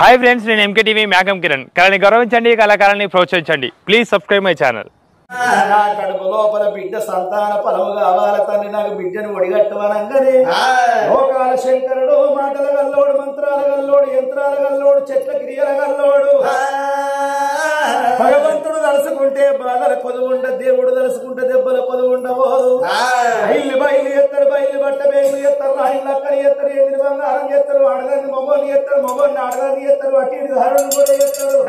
Hi friends, నేను MK TV మేఘం కిరణ్. కళని గౌరవించండి, కళాకారాన్ని ప్రోత్సహించండి. Please subscribe my channel. నా కడుపు లోపల బిడ్డ సంతాన ఫలము కావాల తండ్రి, నాకు బిడ్డను ఒడిగట్టవనంగానే లోకాల శంకరుడు మాటల గల్లోడు, మంత్రాల గల్లోడు, యంత్రాల గల్లోడు, చెట్ల క్రియల గల్లోడు. భగవంతుడు తలుసుకుంటే బాధల కొదువుండ, దేవుడు తలుసుకుంటే దెబ్బల కొదువుండబోదు. ఇల్లు బయలు ఎత్తడు, బయలు బట్ట బేగులు ఎత్తరు, రాయిలు అక్కని ఎత్తరు, ఎగిరి బంగారం ఎత్తరు, ఆడదాన్ని మొబైల్ ఎత్తరు, మొబైల్ ఆడదాన్ని ఎత్తరు, అటు ధారణను కూడా ఎత్తరు.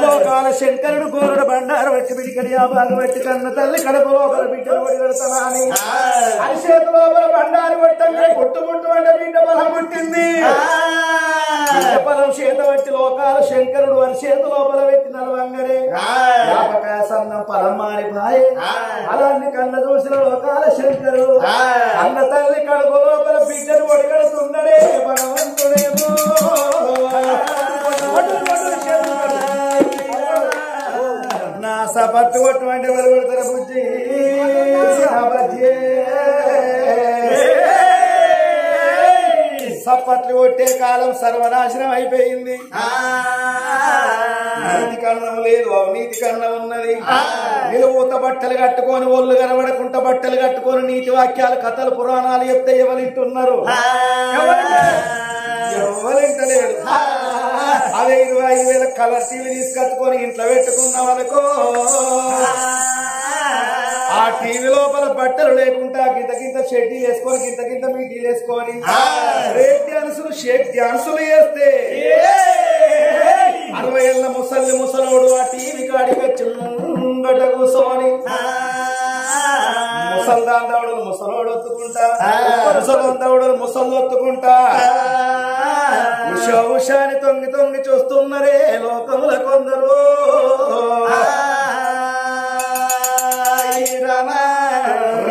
లోకాల శంకరుడు గోరుడు బండారు పెట్టి బిడికడి ఆబాలు పెట్టి కన్న తల్లి కడుపు లోపల బిడ్డలు ఒడిగడతానా అని అరిచేతు లోపల బండారు పెట్టంగా పుట్టు పుట్టు అంటే బిడ్డ బలం పుట్టింది. బలం చేత పెట్టి లోకాల శంకరుడు అరిచేతు లోపల పెట్టి నలవంగనే యాపకాయ సన్నం ఫలం మారిపాయే. అలాన్ని కన్న చూసిన లోకాల శంకరుడు అన్న తల్లి కడుపు లోపల బిడ్డను ఒడిగడుతుండడే భగవంతుడేమో. నా సపత్తు కొట్టమంటే ఎవరు కొడతారు బుజ్జి? సప్పట్లు కొట్టే కాలం సర్వనాశనం అయిపోయింది. నీతి కన్నం లేదు, అవినీతి కన్నం ఉన్నది. నిలువూత బట్టలు కట్టుకొని ఒళ్ళు కనబడకుంట బట్టలు కట్టుకొని నీతి వాక్యాలు కథలు పురాణాలు చెప్తే ఎవరింటున్నారు? ఎవరింటలేడు. అదే 25,000 కలర్ టీవీ తీసుకొచ్చుకొని ఇంట్లో పెట్టుకుందాం అనుకో, ఆ టీవీ లోపల బట్టలు లేకుండా గింత గింత షెడ్డీ వేసుకొని గింత గింత మీటీ వేసుకొని బ్రేక్ డాన్సులు షేక్ డాన్సులు చేస్తే 60 ఏళ్ల ముసలోడు ఆ టీవీ కాడికి వచ్చి ముంగట కూర్చొని ముసల్దాందవుడు ముసలోడు ఒత్తుకుంటా, ముసలందవుడు ముసలు ఒత్తుకుంటా ఉషాని తొంగి తొంగి చూస్తున్నారే లోకముల కొందరు.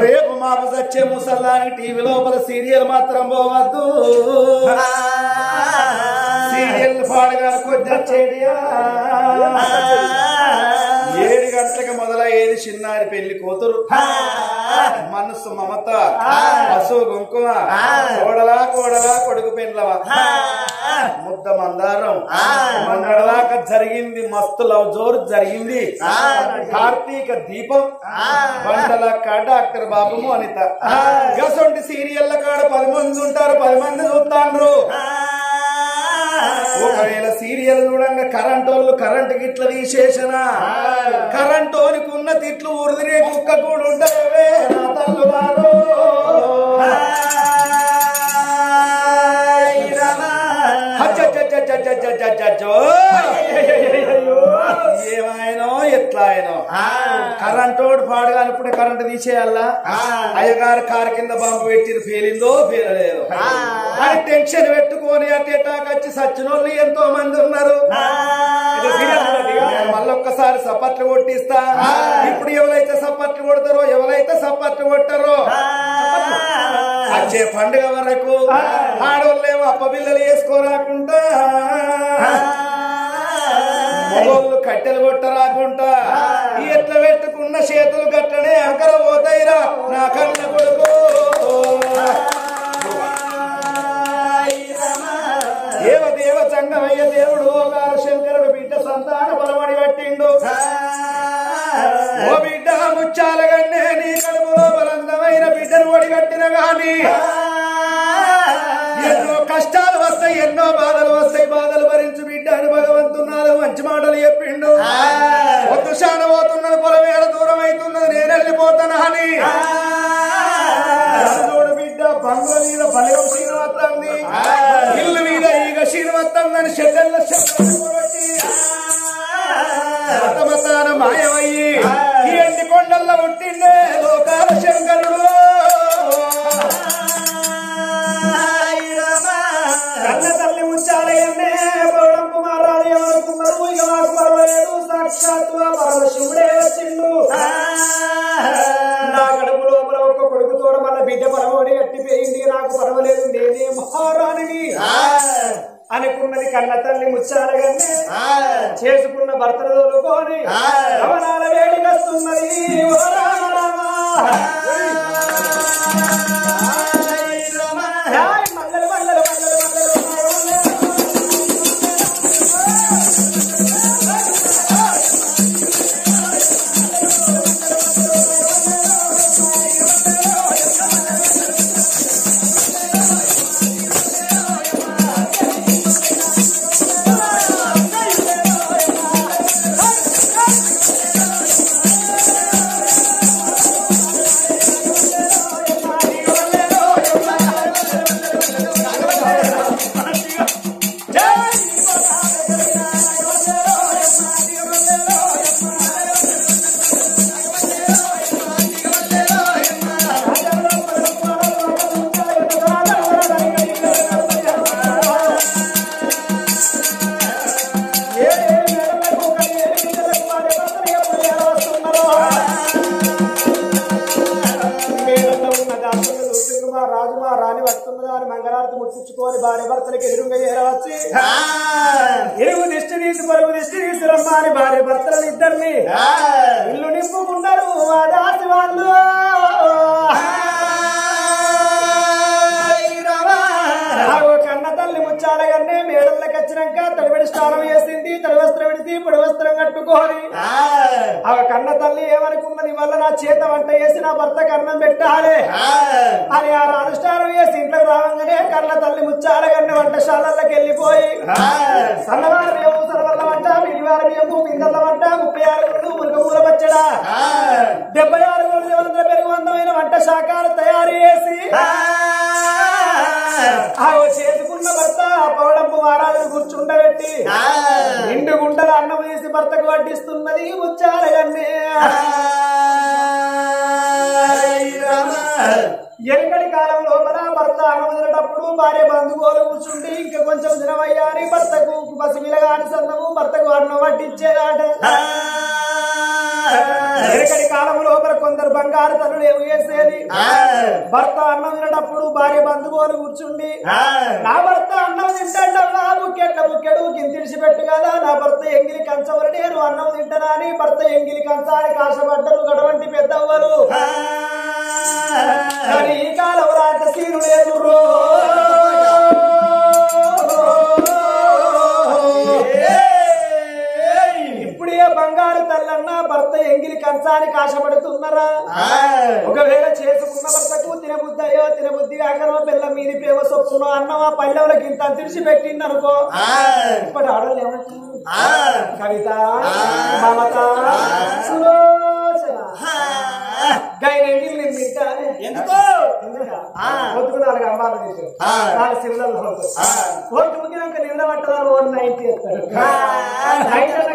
రేపు మాపు వచ్చే ముసల్లాని టీవీ లోపల సీరియల్ మాత్రం పోవద్దు. సీరియల్ పాడగా కొద్దిగా 7 గంటలకు మొదలయ్యేది చిన్నారి పెళ్లి కూతురు. మనస్సు మమత, పశువు కుంకుమ, కోడలా కోడలా కొడుకు పెండ్లవా, ముద్ద మందారం మంగళదాకా జరిగింది. మస్తు లవ్ జోరు జరిగింది. కార్తీక దీపం వంటల కాడ డాక్టర్ బాబు అనిత గసొంటి సీరియల్ల కాడ 10 మంది ఉంటారు, 10 మంది చూస్తాండ్రు. ఒకవేళ సీరియల్ చూడంగా కరెంట్ వాళ్ళు కరెంట్ గిట్ల తీసేసిన కరెంట్ ఓనికి ఉన్న తిట్లు ఉరిదిరే కుక్క కూడా ఉంటాయే నా తల్లు వారు. ఏమాయనో ఎట్లా ఆయనో కరెంటోడు పాడగాని ఇప్పుడే కరెంట్ తీసేయాలా? అయ్యగారు కారు కింద బాంబు పెట్టింది, పేలిందో పేరలేదు అని టెన్షన్ పెట్టుకొని అట్టేటాకొచ్చి సచ్చినోళ్ళు ఎంతో మంది ఉన్నారు. మళ్ళొక్కసారి సపట్లు కొట్టిస్తా. ఇప్పుడు ఎవరైతే సపట్లు కొడతారో ఎవరైతే సపట్లు కొట్టారో వచ్చే పండుగ వరకు ఆడోళ్ళేమో అప్పబిల్లలు వేసుకోరాకుండా, మొగోళ్ళు కట్టెలు కొట్టరాకుండా ఎట్లా పెట్టుకున్న చేతులు గట్టనే అక్కడ పోతాయిరా నా కన్న కొడుకు. దేవ చంగమయ్య దేవుడు లోకాల శంకరుడు బిడ్డ సంతాన బలమడి కట్టిండు. ఓ బిడ్డ ముచ్చాలగన్నే నీ కడుపులో బలందమైన బిడ్డను ఒడిగట్టిన గాని ఎన్నో కష్టాలు వస్తాయి, ఎన్నో బాధలు వస్తాయి. బాధలు భరించు బిడ్డ అని భగవంతుడు నాలుగు మంచి మాటలు చెప్పిండు. వద్దు శాన పోతున్నది, పొలమేడ దూరం అవుతున్నది, నేను వెళ్ళిపోతాను అని. చూడు బిడ్డ బంగ్ల మీద బలయం శ్రీనివత్తంది, ఇల్లు మీద ఈగ శ్రీనివత్తందని చెల్లెళ్ళ మతాన మాయమయ్యి ఈ ఎండి కొండల్లో పుట్టిండే లోకాల శంకరుడు. కన్న తల్లి ముచ్చాలయ్యన్నే పౌడం కుమారాలు ఎవరుకున్నారు. ఇక మాకు పర్వాలేదు, సాక్షాత్తు పరమశివుడే వచ్చిండు. నా కడుపు లోపల ఒక కొడుకు తోడ మన బిడ్డ పరమోడి కట్టిపోయింది, నాకు పర్వాలేదు, నేనే మహారాణిని అనుకున్నది కన్న తల్లి ముచ్చాలగానే. చేసుకున్న భర్తలు తోలుకొని రవణాల వేడికి వస్తున్నది. మల్లెలు మల్లెలు మల్లెలు మల్లెలు భార్య భర్తలకు ఎదురుగా చేరవచ్చి ఇరుగు దిష్టి తీసి పరుగు దిష్టి తీసి రమ్మని భార్య భర్తలను ఇద్దరిని ఇల్లు నింపుకున్నారు ఆ దాసి వాళ్ళు కన్న తల్లి ముచ్చాలగానే మేడల్లోకి వచ్చినాక తడిబడి స్నానం చేసింది తడి వస్త్రం విడిచి పొడి వస్త్రం కట్టుకోని ఆ కన్న తల్లి ఏమనుకున్నది వల్ల నా చేత వంట చేసి నా భర్తకు అన్నం పెట్టాలి అని ఆ అనుష్ఠానం చేసి ఇంట్లోకి రావంగానే కన్న తల్లి ముచ్చాలగానే వంటశాలలోకి వెళ్ళిపోయి సన్నవారి బియ్యము సరవల్ల వంట మిడివారి బియ్యము పిందల్ల వంట 36 గుళ్ళు మునగమూల పచ్చడా 76 గుళ్ళు పెరుగు అందమైన వంట శాఖలు తయారు చేసి చేసుకున్న భర్త పౌడంపు వారాలను కూర్చుండబెట్టి నిండు గుంటల అన్నం తీసి భర్తకు వడ్డిస్తున్నది ముచ్చాలగన్నే ఎనకటి కాలం లోపల భర్త అన్నం తినేటప్పుడు భార్య బంధువులు కూర్చుండి ఇంకా కొంచెం దినమయ్యా అని భర్తకు పసిపిల్లగాని సన్నము భర్తకు అన్నం వడ్డించేదాట ఎనకటి కాలం లోపల కొందరు బంగారు తల్లులు ఏమి చేసేది భర్త అన్నం తినేటప్పుడు భార్య బంధువులు కూర్చుండి నా భర్త అన్నం తింటాడమ్మా బుక్కెడు కిందిడిచి పెట్టు కదా నా భర్త ఎంగిలి కంచవరు నేను అన్నం తింటానా అని భర్త ఎంగిలి కంచానికి ఆశపడ్డరు గడవంటి పెద్దవ్వరు కానీ ఈ కాలం రాజశీలు లేదు ఇప్పుడే బంగారు తల్లన్న భర్త ఎంగిలి కంచానికి ఆశపడుతున్నారా ఒకవేళ చేసుకున్న భర్తకు తినబుద్ధి అయ్యో తినబుద్ధి కాకనో పిల్ల మీది ప్రేమ సొప్పునో అన్నమా పల్లెవులకి ఇంత తిరిచి పెట్టింది అనుకో ఇప్పటి ఆడలు ఏమంటారు కవిత మమత సులోచన ఎందుకో పొద్దుకు 4 అంబాలు తీసు 4 సిల్లలు పొద్దు ముగినాక నిన్న పట్టదారు 190 ఎత్తాడు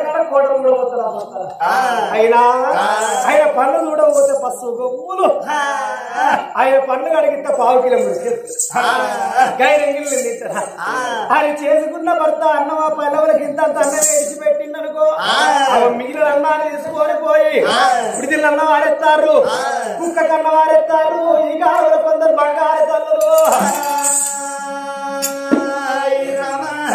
కాడ కోటలు కూడా పోతారు అయినా ఆయన పన్ను చూడకపోతే పసు గొప్పలు ఆయన పన్ను కడిగితే 1/2 కిలోమీటర్ గైరంగిల్లు తింటారా ఆయన చేసుకున్న భర్త అన్నమా పల్లవులకి ఇంత అన్నం వేసిపెట్టిందనుకో మిగిలిన అన్నాన్ని తీసుకొని పోయి విడిదిల్ అన్నం వాడేస్తారు కుక్క కన్న వాడేస్తారు ఈ కాలంలో కొందరు బంగారు తల్లులు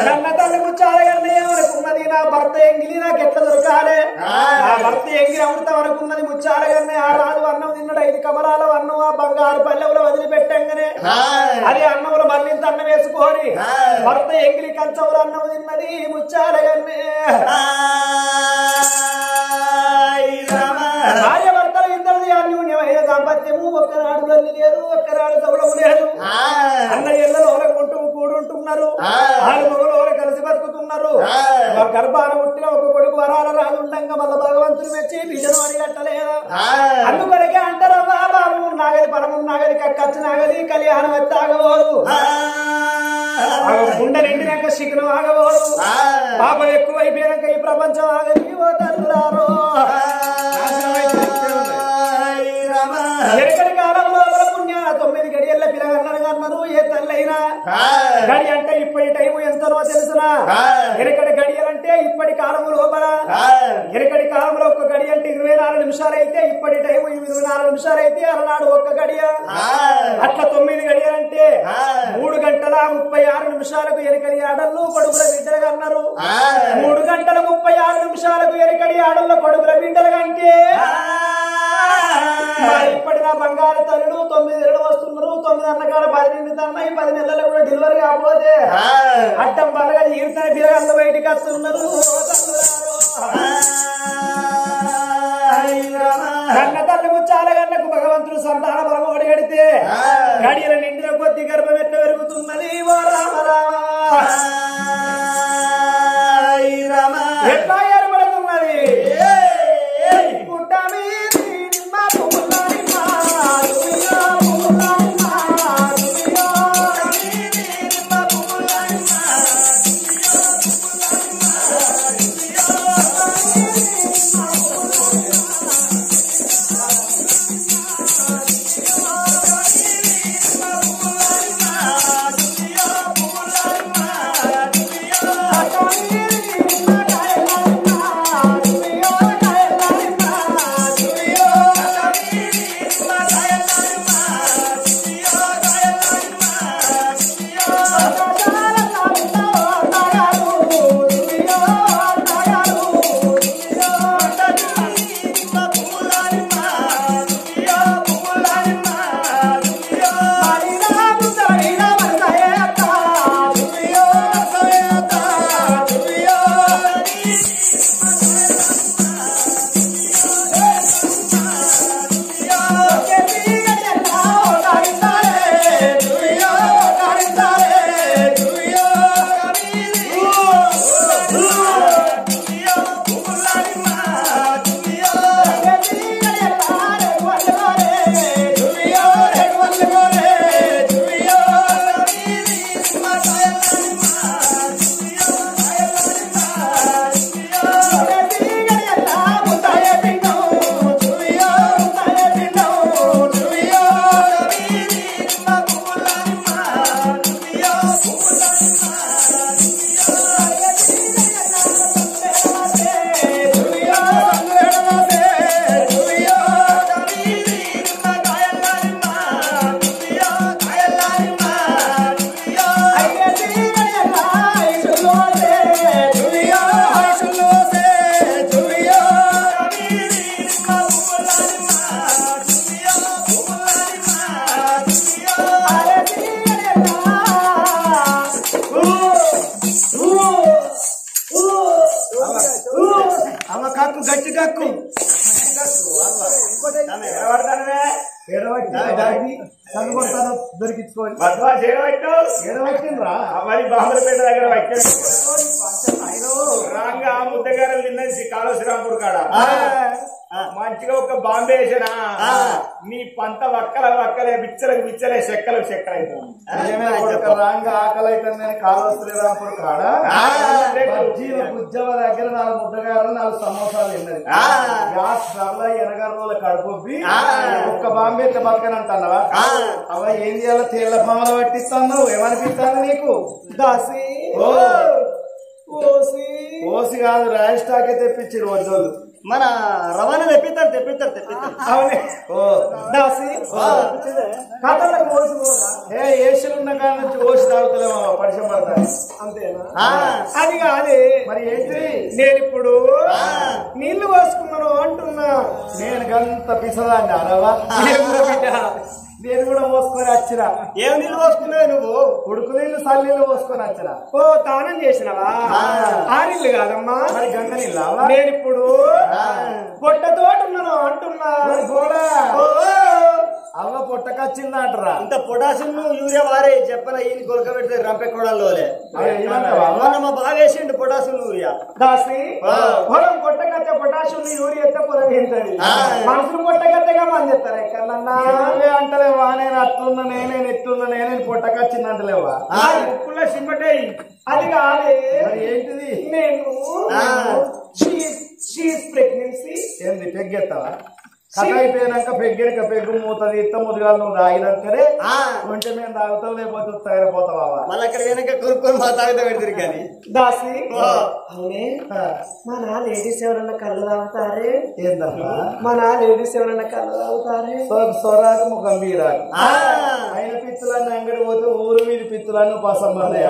కన్న తల్లి ముచ్చాలగన్న ఏమనుకున్నది నా భర్త ఎంగిలి నాకు ఎట్లా దొరకాలి ఆ భర్త ఎంగిలి అమృతం అనుకున్నది ముచ్చాలగన్నే ఆ రాజు అన్నం తిన్నాడు 5 కమలాల అన్నం ఆ బంగారు పల్లెవులు వదిలిపెట్టంగానే అది అన్నంలో మళ్ళీ అన్నం వేసుకొని భర్త ఎంగిలి కంచవులు అన్నం తిన్నది ముచ్చాలగన్నే భార్య భర్తలు ఇద్దరిది అన్యూన్యమైన దాంపత్యము ఒక్కనాడు తల్లి లేదు ఒక్కనాడు తవడము లేదు అన్న ఇళ్లలో కొంటూ కూడుంటున్నారు ఆలుమగలు కలిసి బతుకుతున్నారు గర్భాన పుట్టిన ఒక కొడుకు వరాల రాదు ఉండంగా మళ్ళీ భగవంతుని మెచ్చి బిడ్డను అడిగట్టలేదా అందుకొరకే అంటారమ్మా బాబు నాగలి పరము నాగలి కచ్చు నాగలి కళ్యాణం ఎత్తి ఆగబోదు గుండె నిండినాక శిఖరం ఆగబోదు పాపం ఎక్కువైపోయినాక ఈ ప్రపంచం ఆగది ఓ తల్లులారో ఎక్కడి కాలంలో పుణ్య 9 గడియల్ల పిల్లగన్నారు అన్నారు ఏ తల్లైనా గడి అంటే ఇప్పటి టైం ఎంతనో తెలుసునా ఎనకటి గడియలంటే ఇప్పటి కాలం లోపల ఎనకటి కాలంలో ఒక గడి అంటే 24 నిమిషాలు అయితే ఇప్పటి టైం 24 నిమిషాలు అయితే అలనాడు ఒక్క గడియ అట్లా 9 గడియలంటే 3 గంటల 36 నిమిషాలకు ఎనకడి ఆడళ్ళు కొడుకుల బిడ్డలు అన్నారు 3 గంటల 36 నిమిషాలకు ఎనకడి ఆడళ్ళు కొడుకుల బిడ్డలు అంటే ఇప్పటి నా బంగారు తల్లుడు 9 నెలలు వస్తున్నారు 9 అన్న కాడ 10 నిండుతున్నాయి 10 నెలలు కూడా డెలివరీ కాకపోతే అడ్డం బలగా ఈడుతాయి బిరగంలో బయటికి వస్తున్నారు కన్న తల్లి ముచ్చాల గన్నకు భగవంతుడు సంతాన బలం ఒడిగడితే గడియల నిండిన కొద్ది గర్భం ఎట్లా పెరుగుతున్నది ఓ రామ రామ ఎట్లా ఏర్పడుతున్నది పుట్టమి కక్కు గట్టి కక్కు దొరికించుకోండి మరి బాంబులపేట దగ్గర రాంగా ముద్దగారు తిన్నది కాళ శ్రీరాంపూర్ కాడ మంచిగా ఒక బాంబే వేసినా నీ పంట వక్కలే బిచ్చలే చెక్కలు రాంగా ఆకలి అయితే కాళ శ్రీరాంపూర్ కాడ ఉద్యమ దగ్గర 4 ముద్దగారు 4 సమోసాలు తిన్నది గ్యాస్ ధరల ఎనగర్రోల కడుపుబ్బి ఒక్క బాంబే బతకని అంటున్నావా అవ ఏం చేయాలో తేళ్ల పాములు పట్టిస్తాను ఏమనిపిస్తాను నీకు దాసి ఓసి కాదు రైస్ స్టాకే తెప్పించారు వద్దోళ్ళు మన రవాణా తెప్పిస్తారు అవునే దాసి ఏసులు ఉన్న కాడ నుంచి ఓసి తాగుతలేమో పరిచయం పడతాయి అంతేనా అది కాదే మరి ఏంటి నేను ఇప్పుడు నీళ్లు పోసుకున్నాను అంటున్నా నేను గంత పిసదాన్ని అరవా నేను కూడా మోసుకొని వచ్చినా ఏం నీళ్ళు పోసుకున్నావు నువ్వు ఉడుకు నీళ్లు సల్లీళ్ళు పోసుకొని వచ్చినా ఓ తానం చేసినవా ఆ నీళ్లు కాదమ్మా మరి గంగ నీళ్ళ నేను ఇప్పుడు పొట్టతోటి ఉన్నాను అంటున్నా అవ్వ పొట్టకొచ్చిందంటరా ఇంత పొటాషియం యూరియా వారే చెప్పన ఈయన కొరక పెడితే రంపెక్కడంలో మా బాగా వేసిండు పొటాషియం యూరియా దాసి పొలం పొట్టకత్తే పొటాషియం యూరియా ఎత్తే పొలం ఏంటది మనుషులు పొట్టకత్తేగా మంది చెప్తారు ఎక్కడన్నా అంటలేవా నేను అట్లున్నా నేనే ఎట్లున్నా నేనే పొట్టకొచ్చిందంటలేవా ఉప్పుల్లో సిమ్మటేయి అది కాదే ఏంటిది నేను ప్రెగ్నెన్సీ ఏంది పెగ్గెత్తావా కథ అయిపోయినాక పెగ్గెడక పెగ్గు మూతది ఇత్త ముదుగాలు నువ్వు తాగినాకనే కొంచెం మేము తాగుతావు లేకపోతే తయారైపోతావా మళ్ళీ అక్కడ వెనక కొనుక్కొని మా తాగుతా పెడతారు కానీ దాసి అవునే మన లేడీస్ ఎవరన్నా కళ్ళు తాగుతారే ఏందమ్మా మన లేడీస్ ఎవరన్నా కళ్ళు తాగుతారే స్వరాగ ముఖం మీరాకు ఆయన పిత్తులన్నీ అంగడి పోతే ఊరు మీద పిత్తులన్నీ పసంబన్నాయి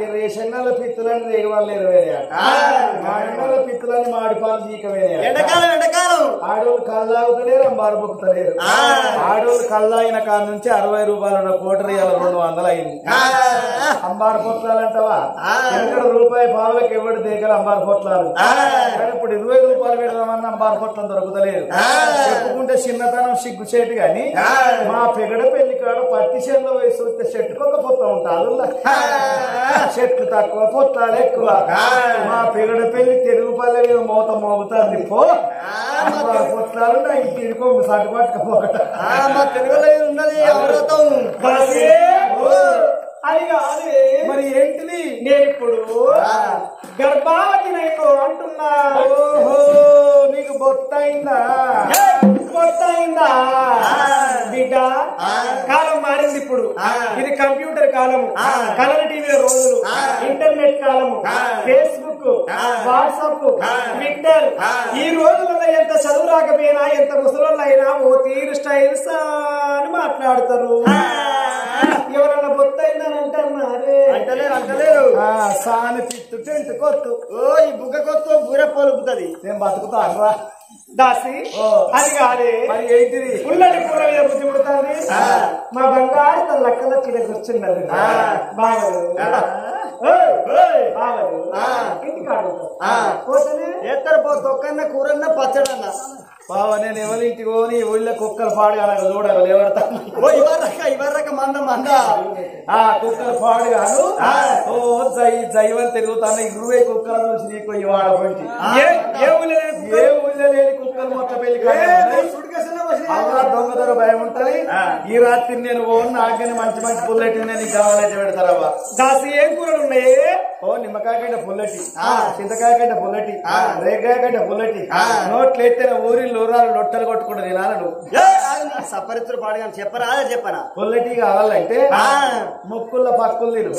ఈ రేషన్ల పిత్తులన్నీ రేగవాళ్ళు 20 పిత్తులన్నీ మాడిపాలు జీకవేనే ఎండాకాలం ఆడోళ్ళు కళ్ళు తాగుతలేరు అంబారు బొక్కుతలేరు ఆడోళ్ళు కళ్ళు తాగిన కాడ నుంచి 60 రూపాయలు కోటరీ 200 అయింది అంబారు పొట్లాలంటావా ఎక్కడ రూపాయి పావులకు ఎవడు దగ్గర అంబారు పొట్లాలు కానీ ఇప్పుడు 20 రూపాయలు పెడదామన్న అంబారు పొట్లం దొరుకుతలేదు చెప్పుకుంటే చిన్నతనం సిగ్గుచేటు గాని మా పెగడ పెళ్లి కాడ పత్తి చేనులో వయసు వస్తే చెట్టుకు ఒక పొత్త ఉంటారు చెట్లు తక్కువ పొత్తాలు ఎక్కువ మా పెగడ పెళ్లి తెలుగు పల్లె మోత మోగుతుంది పో పొత్తాలు తిరుకో సటు పట్టుకపోకట మా తెలుగులో ఉన్నది అమృతం అది కాదు మరి ఏంటిది నేను ఇప్పుడు గర్భావతి నైను అంటున్నా ఓహో నీకు బొత్తయిందా బిడ్డ కాలం మారింది ఇప్పుడు ఇది కంప్యూటర్ కాలము కలర్ టీవీల రోజులు ఇంటర్నెట్ కాలము ఫేస్బుక్ వాట్సాప్ ట్విట్టర్ ఈ రోజులలో ఎంత చదువు రాకపోయినా ఎంత ముసలైనా ఓ తీరు స్టైల్స్ అని మాట్లాడతారు ఎవరన్నా బొత్తయిందని అంటున్నారే అంటలేరు సాని తిట్టు టెంట్ కొట్టు ఓ ఈ బుగ్గ కొత్త బూర పొలుపుతుంది నేను బతుకుతా దాసి అది కాదే మరి ఏంటిది పుల్లటి కూర మీద బుద్ధి పుడుతుంది మా బంగారు తన లెక్కల కింద కూర్చున్నది బాగదు ఇంటికాడు పోతేనే ఎత్తరు పో తొక్కన్న కూరన్న పచ్చడన్న బావ నేను ఎవరింటికి పోని ఊళ్ళో కుక్కలు పాడుగా చూడాలి ఎవడతా ఇవర్రక మంద కుక్కలు పాడుగాను ఓ జైవని తిరుగుతాను 20 కుక్కలు చూసి నీకు ఇవాడ పొంచి ఏ ఊళ్ళో లేని కుక్కలు మొత్తం పెళ్లి దొంగదొర భయం ఉంటది ఈ రాత్రి నేను ఓన్ నాకని మంచి పుల్లెట్టి నీకు కావాలంటే పెడతారవ్వ దాసి ఏం కూరలు ఉన్నాయి ఓ నిమ్మకాయ కంటే పుల్లటి చింతకాయ కంటే పుల్లటి రేగాయ కంటే పుల్లటి నోట్లు ఎత్తే ఊరిలో ఊరాలు లొట్టలు కొట్టుకుంటా తినాలను సపరిత్రుడు పాడుగా చెప్పనా పుల్లటి కావాలంటే ముక్కుల్లో పక్కులు తిను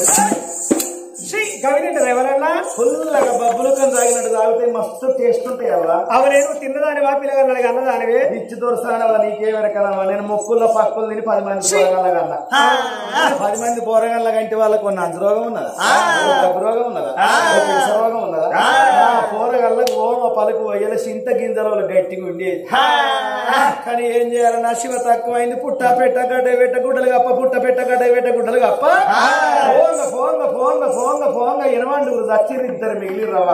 గవినంటారు ఎవరన్నా ఫుల్గా బబ్బులకం తాగినట్టు తాగితే మస్తు టేస్ట్ ఉంటాయి అవ్వ అవనేను తిన్నదానివా పిల్లగాళ్ళకి అన్నదానివే ఇచ్చి దొరసానవా నీకేవరకలవా నేను ముక్కుల్లో పక్కులు తిని 10 మంది పోరగల్లగన్నా 10 మంది పోరగల్ల కంటి వాళ్ళకు కొన్ని అంజరోగం ఉన్నదా దగ్గు రోగం ఉన్నదా రోగం ఉన్నదా పోరగల్లకు ఓమ పలుకు పోయేల చింత గింజల గట్టిగా ఉండేది కానీ ఏం చేయాలి నా శివ తక్కువైంది పుట్ట పెట్ట గడ్డ పెట్ట గుడ్డలు కప్ప పుట్ట పెట్ట గడ్డ పెట్ట గుడ్డలు కప్ప పోంగ పోంగా ఎనమండుగురు చచ్చింది ఇద్దరు మిగిలి రవ్వ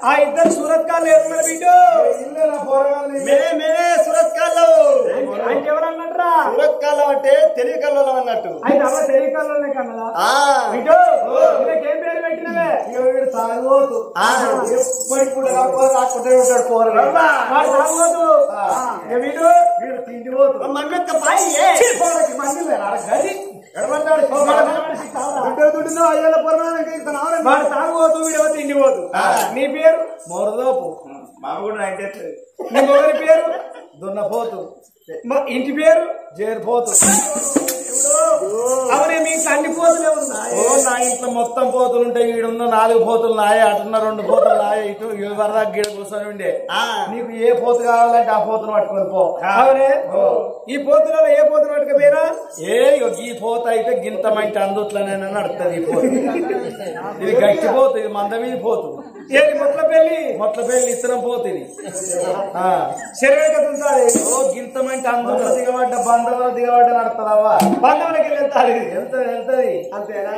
ఆ ఇద్దరు సూరత్ కాళ్ళు ఏమన్నా బిడ్డు మేమే సూరత్ కాళ్ళు అంటే ఎవరన్నట్రా సూరత్ కాళ్ళు అంటే తెలివి కళ్ళు అన్నట్టు అయితే అమ్మ తెలివి కళ్ళనే కన్నదా బిడ్డు ఏం పేరు పెట్టినవే వీడు తాగబోతు ఎప్పటికి కూడా రాకుంటే ఉంటాడు పోరగా తాగబోతు వీడు వీడు తిండిపోతు మమ్మక్క పాయి మంది గది తాగుబోతు వీడవ తిండిపోతు నీ పేరు మొరదోపు మామ కూడా అంటే నీ మొగరి పేరు దున్నపోతు ఇంటి పేరు జేరిపోతు అవునే మీ తండ్రి పోతులే ఉన్నాయి నా ఇంట్లో మొత్తం పోతులు ఉంటాయి ఈడున్న 4 పోతులు నాయ అటున్న 2 పోతులు నాయ ఇటు వరదా గీడ కూర్చొని ఉండే నీకు ఏ పోతు కావాలంటే ఆ పోతును పట్టుకొని పో అవునే ఈ పోతులలో ఏ పోతును పట్టుకపోయినా ఈ పోత అయితే గింత మంచి అందుట్లనే నడుతుంది ఈ పోతు ఇది గట్టి పోతు ఇది మంద మీద పోతు ఏది మొట్ల పెళ్లి ఇత్తనం పోతుంది శరీరం గింత మంచి అందుట్లో దిగబడ్డ బంధంలో దిగబడ్డ నడుతుందవ్వా బంధంలోకి వెళ్తాది వెళ్తుంది అంతేనా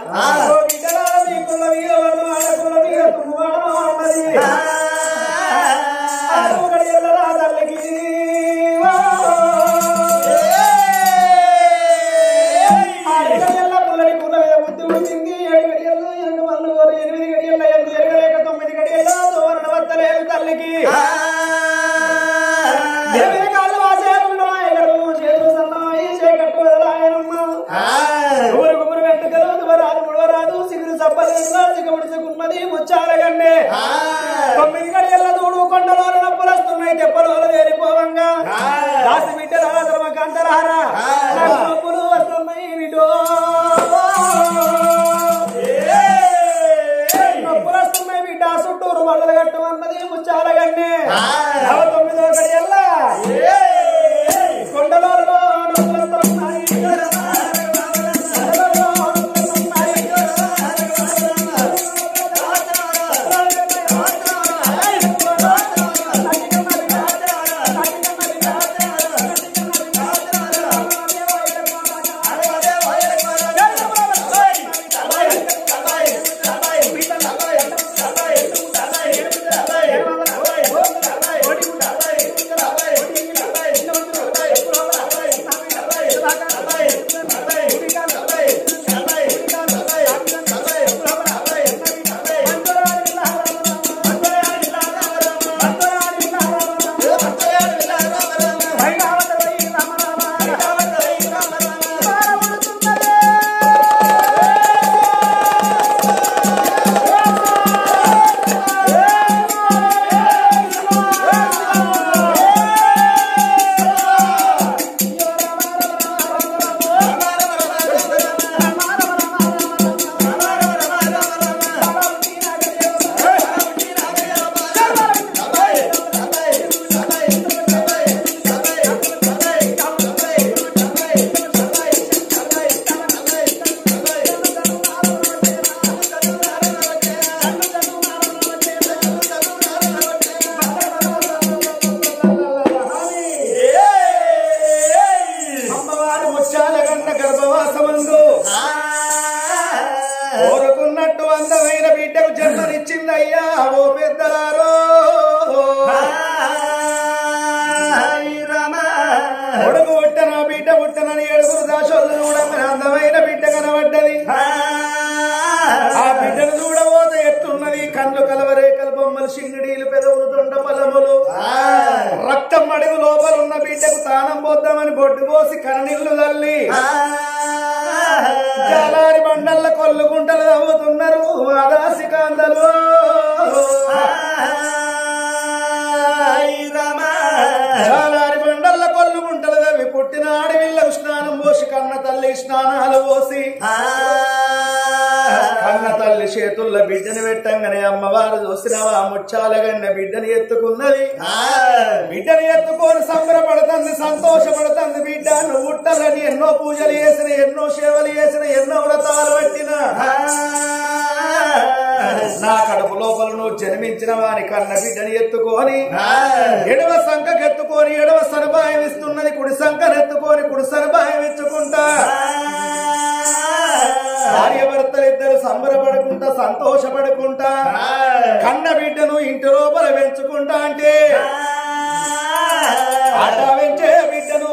ముచ్చాలగండి 9 గడియల దూడు కొండలో నొప్పులు వస్తున్నాయి తెప్పలు వేరిపోవంగా దాసి బిడ్డరా ధర్మకాంతరారా నొప్పులు వస్తున్నాయి విడో నొప్పులు వస్తున్నాయి బిడ్డ చుట్టూరు వల్లలు కట్టమన్నది ముచ్చాలగండి 9వ గడియల్ల కొండలో నొప్పులు వస్తున్నాయి కోరుకున్నట్టు అందమైన బిడ్డకు జన్మనిచ్చిందయ్యా ఓ పెద్దలారో కొడుకు పుట్టన బిడ్డ పుట్టనని 7 దాసోళ్ళు చూడమని అందమైన బిడ్డ కనబడ్డది ఆ బిడ్డను చూడబోతే ఎట్లున్నది కళ్ళు కలవరేకల బొమ్మలు సింగిడీలు పెదవులు దొండ పలములు రక్తం అడుగు లోపల ఉన్న బిడ్డకు తానం పోద్దామని బొడ్డు పోసి కన్నీళ్లు తల్లి జాలారి బండల్ల కొల్లు గుంటలు తవ్వుతున్నారు ఆదాసి కాందలు జాలారి బండల్ల కొల్లు గుంటలు తవ్వి పుట్టిన ఆడవిళ్ళకు స్నానం పోసి కన్న తల్లి స్నానాలు పోసి కన్న తల్లి చేతుల్లో బిడ్డని పెట్టంగానే అమ్మవారు చూసినవా ముచ్చాలగన్న బిడ్డని ఎత్తుకున్నది బిడ్డని ఎత్తుకొని సంబరపడుతుంది సంతోషపడుతుంది బిడ్డ నువ్వు ముట్టలని ఎన్నో పూజలు చేసిన ఎన్నో సేవలు చేసిన ఎన్నో వ్రతాలు పట్టిన నా కడుపు లోపల నువ్వు జన్మించిన వాని కన్న బిడ్డని ఎత్తుకొని ఎడవ సంఖకెత్తుకొని ఎడవ సరబాయం ఇస్తున్నది కుడి సంఖనెత్తుకొని కుడి సరబాయం ఇచ్చుకుంటా భార్య భర్తలు ఇద్దరు సంబరపడుకుంటా ఆనందపడుకుంటా సంతోషపడుకుంటా కన్న బిడ్డను ఇంటి లోపల పెంచుకుంటా అంటే ఆట వెంచే బిడ్డను